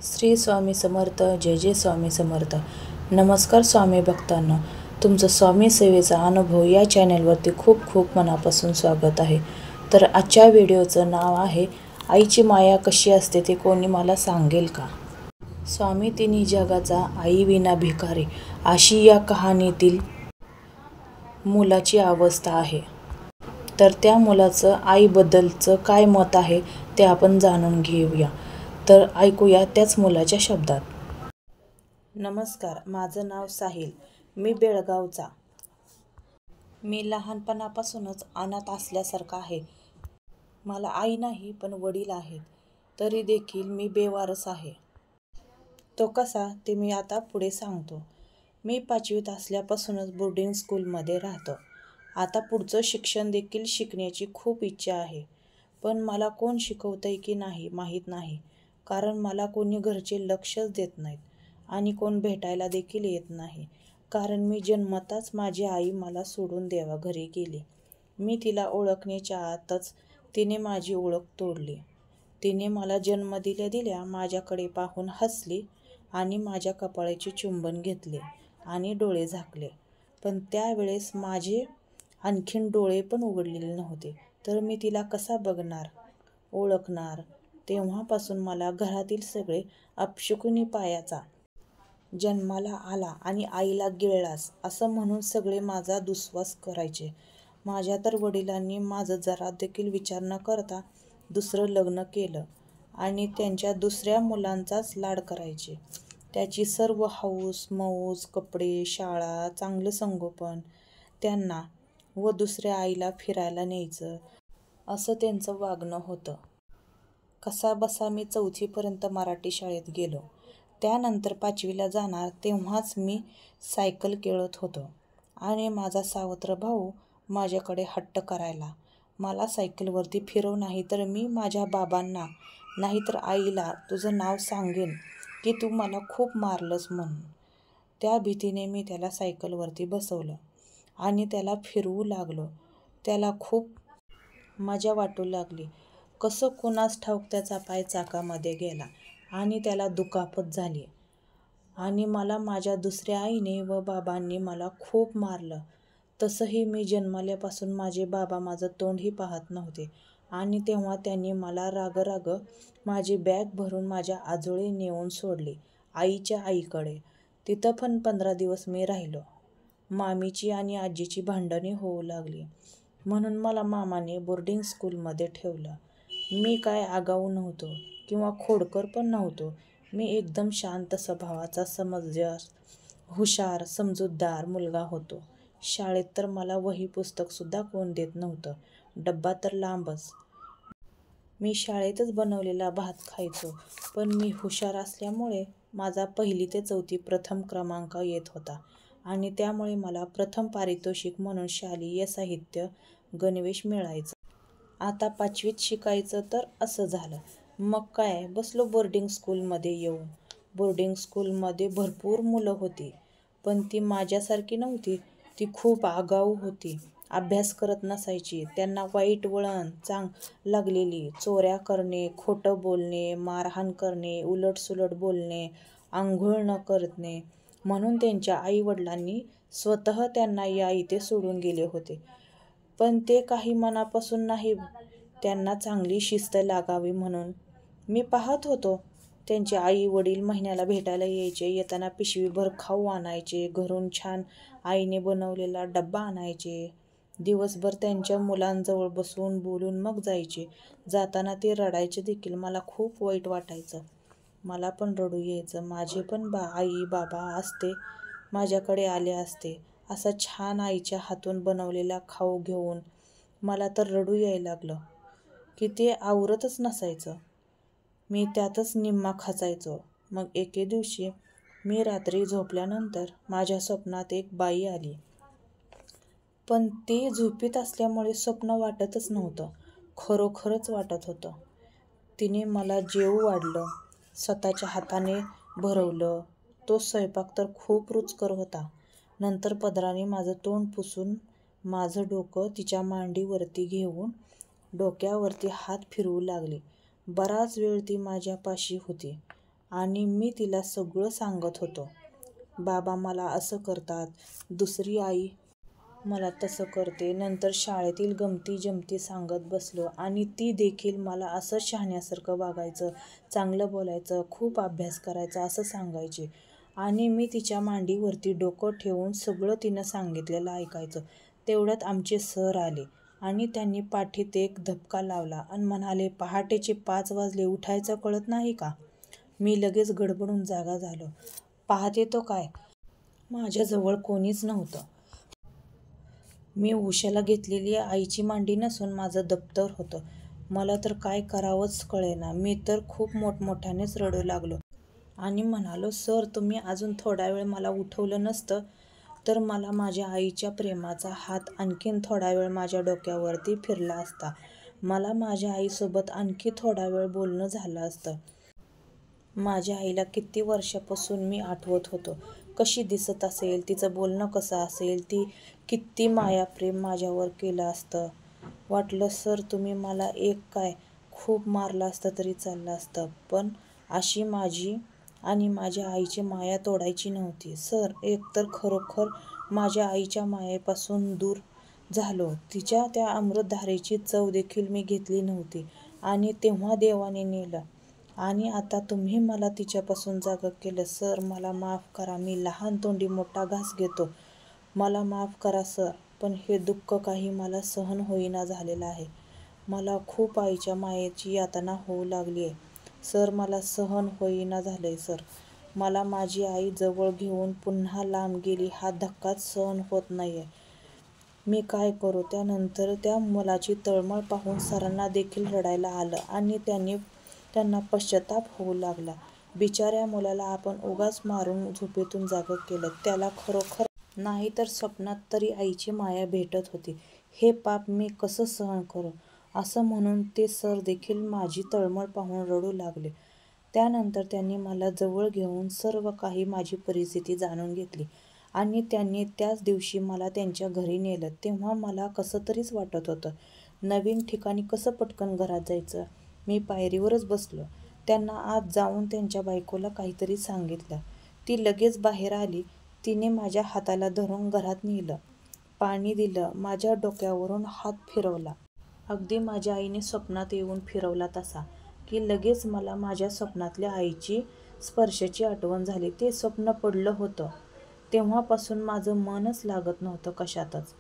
श्री स्वामी समर्थ. जय जय स्वामी समर्थ. नमस्कार स्वामी भक्तांनो, तुमचं स्वामी सेवेचा अनुभव या चॅनलवरती खूप खूप मनापासून स्वागत आहे. तर आजच्या व्हिडिओचं नाव आहे, आईची माया कशी असते ते कोणी मला सांगेल का? स्वामी तिन्ही जगाचा आई विना भिकारी, अशी या कहाणीतील मुलाची अवस्था आहे. तर त्या मुलाचं आईबद्दलचं काय मत आहे ते आपण जाणून घेऊया. तर ऐकूया त्याच मुलाच्या शब्दात. नमस्कार, माझं नाव साहिल. मी बेळगावचा. मी लहानपणापासूनच अनाथ असल्यासारखा आहे. मला आई नाही पण वडील आहेत, तरी देखील मी बेवारस आहे. तो कसा ते मी आता पुढे सांगतो. मी 5वीत असल्यापासूनच बोर्डिंग स्कूलमध्ये राहतो. आता पुढचं शिक्षण देखील शिकण्याची खूप इच्छा आहे, पण मला कोण शिकवतंय की नाही माहीत नाही. कारण मला कोणी घरचे लक्षच देत नाहीत आणि कोण भेटायला देखील येत नाही. कारण मी जन्मताच माझी आई मला सोडून देवाघरी गेली. मी तिला ओळखण्याच्या आतच तिने माझी ओळख तोडली. तिने मला जन्म दिल्या दिल्या माझ्याकडे पाहून हसली आणि माझ्या कपाळाचे चुंबन घेतले आणि डोळे झाकले. पण त्यावेळेस माझे आणखीन डोळे पण उघडलेले नव्हते. तर मी तिला कसा बघणार, ओळखणार? तेव्हापासून मला घरातील सगळे अपशकुनी पायाचा. जन्माला आला आणि आईला गिळलास असं म्हणून सगळे माझा दुस्वास करायचे. माझ्या तर वडिलांनी माझं जरा देखील विचार न करता दुसरं लग्न केलं आणि त्यांच्या दुसऱ्या मुलांचाच लाड करायचे. त्याची सर्व हौस मौज, कपडे, शाळा, चांगलं संगोपन त्यांना व दुसऱ्या आईला फिरायला न्यायचं, असं त्यांचं वागणं होतं. कसाबसा मी 4थीपर्यंत मराठी शाळेत गेलो. त्यानंतर 5वीला जाणार तेव्हाच मी सायकल खेळत होतो आणि माझा सावत्र भाऊ माझ्याकडे हट्ट करायला, मला सायकलवरती फिरव, नाहीतर मी माझ्या बाबांना नाहीतर आईला तुझं नाव सांगेन की तू मला खूप मारलंस म्हणून. त्या भीतीने मी त्याला सायकलवरती बसवलं आणि त्याला फिरवू लागलो. त्याला खूप मजा वाटू लागली. कसं कुणास ठाऊक त्याचा पाय चाकामध्ये गेला आणि त्याला दुखापत झाली आणि मला माझ्या दुसऱ्या आईने व बाबांनी मला खूप मारलं. तसंही मी जन्मल्यापासून माझे बाबा माझं तोंडही पाहत नव्हते आणि तेव्हा त्यांनी मला राग माझी बॅग भरून माझ्या आजोळी नेऊन सोडली आईच्या आईकडे. तिथं पण 15 दिवस मी राहिलो. मामीची आणि आजीची भांडणे होऊ लागली म्हणून मला मामाने बोर्डिंग स्कूलमध्ये ठेवलं. मी काय आगाऊ नव्हतो किंवा खोडकर पण नव्हतो. मी एकदम शांत स्वभावाचा, समंजस, हुशार, समजूतदार मुलगा होतो. शाळेत तर मला वही पुस्तकसुद्धा कोण देत नव्हतं, डब्बा तर लांबच. मी शाळेतच बनवलेला भात खायचो. पण मी हुशार असल्यामुळे माझा 1ली ते 4थी प्रथम क्रमांक येत होता आणि त्यामुळे मला प्रथम पारितोषिक म्हणून शालेय साहित्य गणवेश मिळायचा. आता 5वीत शिकायचं तर असं झालं. मग काय, बसलो बोर्डिंग स्कूलमध्ये येऊन. बोर्डिंग स्कूलमध्ये भरपूर मुलं होती, पण ती माझ्यासारखी नव्हती. ती खूप आगाऊ होती, अभ्यास करत नसायची. त्यांना वाईट वळण लागलेली, चोऱ्या करणे, खोटं बोलणे, मारहाण करणे, उलटसुलट बोलणे, आंघोळ न करणे म्हणून त्यांच्या आईवडिलांनी स्वतः त्यांना या इथे सोडून गेले होते. पण ते काही मनापासून नाही, त्यांना चांगली शिस्त लागावी म्हणून. मी पाहत होतो त्यांचे आई वडील महिन्याला भेटायला यायचे. येताना पिशवीभर खाऊ आणायचे, घरून छान आईने बनवलेला डब्बा आणायचे. दिवसभर त्यांच्या मुलांजवळ बसून बोलून मग जायचे. जाताना ते रडायचे देखील. मला खूप वाईट वाटायचं. मला पण रडू यायचं. माझे पण आई बाबा असते माझ्याकडे आले असते असा छान आईच्या हातून बनवलेला खाऊ घेऊन, मला तर रडू यायला लागलं की ते आवरतच नसायचं. मी त्यातच निम्मा खचायचो. मग एके दिवशी मी रात्री झोपल्यानंतर माझ्या स्वप्नात एक बाई आली. पण ती झोपीत असल्यामुळे स्वप्न वाटतच नव्हतं, खरोखरच वाटत होतं. तिने मला जेवू वाढलं, स्वतःच्या हाताने भरवलं. तो स्वयंपाक तर खूप रुचकर होता. नंतर पदराने माझं तोंड पुसून माझं डोकं तिच्या मांडीवरती घेऊन डोक्यावरती हात फिरवू लागली. बराच वेळ ती माझ्यापाशी होती. आणि मी तिला सगळं सांगत होतो. बाबा मला असं करतात, दुसरी आई मला तसं करते. नंतर शाळेतील गमती जमती सांगत बसलो आणि ती देखील मला असं शहाण्यासारखं वागायचं, चांगलं बोलायचं, खूप अभ्यास करायचा असं सांगायची. आणि मी तिच्या मांडीवरती डोकं ठेवून सगळं तिनं सांगितलेलं ऐकायचं. तेवढ्यात आमचे सर आले आणि त्यांनी पाठीत एक धपका लावला आणि म्हणाले, पहाटेचे 5 वाजले, उठायचं कळत नाही का? मी लगेच गडबडून जागा झालो. पाहते तो काय, माझ्याजवळ कोणीच नव्हतं. मी उशाला घेतलेली आईची मांडी नसून माझं दप्तर होतं. मला तर काय करावंच कळेना. मी तर खूप मोठमोठ्यानेच रडू लागलो आणि म्हणालो, सर तुम्ही अजून थोडा वेळ मला उठवलं नसतं तर मला माझ्या आईच्या प्रेमाचा हात आणखीन थोडा वेळ माझ्या डोक्यावरती फिरला असता. मला माझ्या आईसोबत आणखी थोडा वेळ बोलणं झालं असतं. माझ्या आईला किती वर्षापासून मी आठवत होतो. कशी दिसत असेल, तिचं बोलणं कसं असेल, ती किती मायाप्रेम माझ्यावर केलं असतं. वाटलं सर तुम्ही मला एक काय खूप मारलं असतं तरी चाललं असतं, पण अशी माझी आणि माझ्या आईची माया तोडायची नव्हती. सर एकतर खरोखर माझ्या आईच्या मायेपासून दूर झालो. तिच्या त्या अमृतधारेची चव देखील मी घेतली नव्हती आणि तेव्हा देवाने नेलं आणि आता तुम्ही मला तिच्यापासून जागं केलं. सर मला माफ करा, मी लहान तोंडी मोठा घास घेतो. मला माफ करा सर, पण हे दुःख काही मला सहन होईना झालेलं आहे. मला खूप आईच्या मायेची यातना होऊ लागली आहे. सर मला सहन होईना झालंय सर. मला माझी आई जवळ घेऊन पुन्हा लांब गेली हा धक्काच सहन होत नाहीये. मी काय करू? त्यानंतर त्या मुलाची तळमळ पाहून सरांना देखील रडायला आलं आणि त्यांना पश्चाताप होऊ लागला. बिचाऱ्या मुलाला आपण उगाच मारून झोपेतून जागं केलं. त्याला खरोखर नाही तर स्वप्नात तरी आईची माया भेटत होती. हे पाप मी कसं सहन करू? असं म्हणून ते सर देखील माझी तळमळ पाहून रडू लागले. त्यानंतर त्यांनी मला जवळ घेऊन सर्व काही माझी परिस्थिती जाणून घेतली आणि त्यांनी त्याच दिवशी मला त्यांच्या घरी नेलं. तेव्हा मला कसं तरीच वाटत होतं. नवीन ठिकाणी कसं पटकन घरात जायचं? मी पायरीवरच बसलो. त्यांना आत जाऊन त्यांच्या बायकोला काहीतरी सांगितलं. ती लगेच बाहेर आली. तिने माझ्या हाताला धरून घरात नेलं, पाणी दिलं, माझ्या डोक्यावरून हात फिरवला. अगदी माझ्या आईने स्वप्नात येऊन फिरवला तसा, की लगेच मला माझ्या स्वप्नातल्या आईची स्पर्शाची आठवण झाली. ते स्वप्न पडलं होतं. तेव्हापासून माझं मनच लागत नव्हतं कशातच.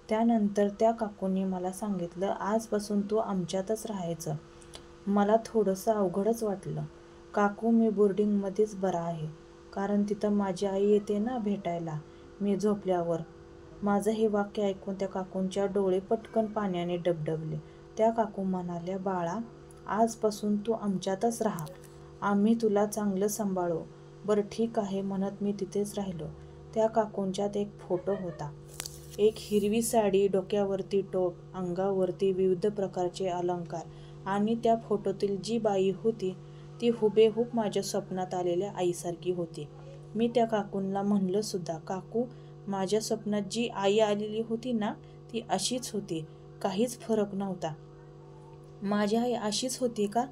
त्यानंतर त्या काकूंनी मला सांगितलं, आजपासून तू आमच्यातच राहायचं. मला थोडंसं अवघडच वाटलं. काकू मी बोर्डिंगमध्येच बरा आहे, कारण तिथं माझी आई येते ना भेटायला मी झोपल्यावर. माझं हे वाक्य ऐकून त्या काकूंच्या डोळे पटकन पाण्याने डबडबले. त्या काकू म्हणाल्या, बाळा आजपासून तू आमच्यातच राहा. आम्ही तुला चांगलं सांभाळू. बरं ठीक आहे म्हणत मी तिथेच राहिलो. त्या काकूंच्यात एक फोटो होता. एक हिरवी साडी, डोक्यावरती टोप, अंगावरती विविध प्रकारचे अलंकार आणि त्या फोटोतील जी बाई होती ती हुबेहूब माझ्या स्वप्नात आलेल्या आईसारखी होती. मी त्या काकूंना म्हणलं सुद्धा, काकू माझ्या स्वप्नात जी आई आलेली होती ना ती अशीच होती, काहीच फरक नव्हता. माझी आई अशीच होती का?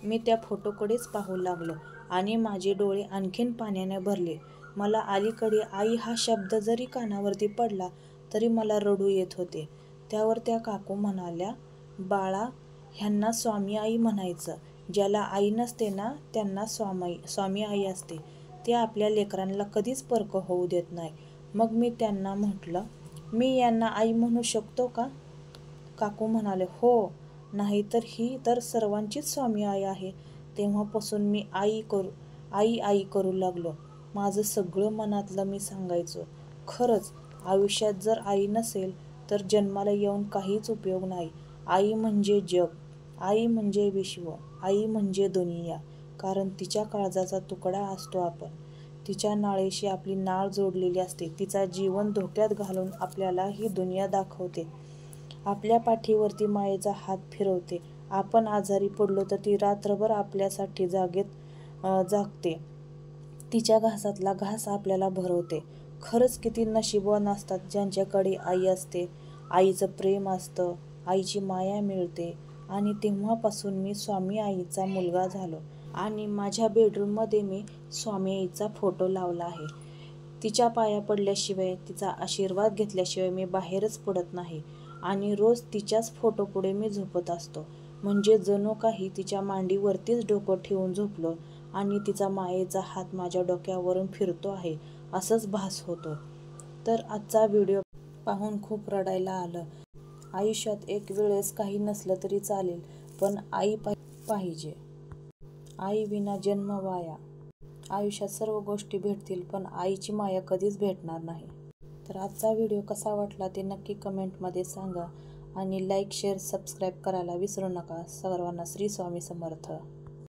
मी त्या फोटोकडेच पाहू लागलो आणि माझे डोळे आणखीन पाण्याने भरले. मला अलीकडे आई हा शब्द जरी कानावरती पडला तरी मला रडू येत होते. त्यावर त्या काकू म्हणाल्या, बाळा ह्यांना स्वामी आई म्हणायचं. ज्याला आई नसते ना त्यांना स्वामी आई असते. ते आपल्या लेकरांना कधीच परकं होऊ देत नाही. मग मी त्यांना म्हटलं, मी यांना आई म्हणू शकतो का? काकू म्हणाले, हो, नाहीतर ही तर सर्वांचीच स्वामी आई आहे. तेव्हापासून मी आई आई करू लागलो. माझं सगळं मनातलं मी सांगायचो. खरंच आयुष्यात जर आई नसेल तर जन्माला येऊन काहीच उपयोग नाही. आई म्हणजे जग, आई म्हणजे विश्व, आई म्हणजे दुनिया. कारण तिच्या काळजाचा तुकडा असतो आपण. तिच्या नाळेशी आपली नाळ जोडलेली असते. तिचा जीवन धोक्यात घालून आपल्याला ही दुनिया दाखवते. आपल्या पाठीवरती मायेचा हात फिरवते. आपण आजारी पडलो तर ती रात्रभर आपल्यासाठी जागते. तिच्या घासातला घास आपल्याला भरवते. खरंच किती नशीबवान असतात ज्यांच्याकडे आई असते, आईचं प्रेम असतं, आईची माया मिळते. आणि तेव्हापासून मी स्वामी आईचा मुलगा झालो. आणि माझ्या बेडरूममध्ये मी स्वामी आईचा फोटो लावला आहे. तिच्या पाया पडल्याशिवाय, तिचा आशीर्वाद घेतल्याशिवाय मी बाहेरच पडत नाही आणि रोज तिच्याच फोटोपुढे मी झोपत असतो. म्हणजे जणू काही तिच्या मांडीवरतीच डोकं ठेवून झोपलो आणि तिचा मायेचा हात माझ्या डोक्यावरून फिरतो आहे असंच भास होतो. तर आजचा व्हिडिओ पाहून खूप रडायला आलं. आयुष्यात एक वेळेस काही नसलं तरी चालेल, पण आई पाहिजे. आई विना जन्म वाया. आयुष्यात सर्व गोष्टी भेटतील, पण आईची माया कधीच भेटणार नाही. तर आजचा व्हिडिओ कसा वाटला ते नक्की कमेंटमध्ये सांगा आणि लाईक, शेअर, सबस्क्राईब करायला विसरू नका. सर्वांना श्री स्वामी समर्थ.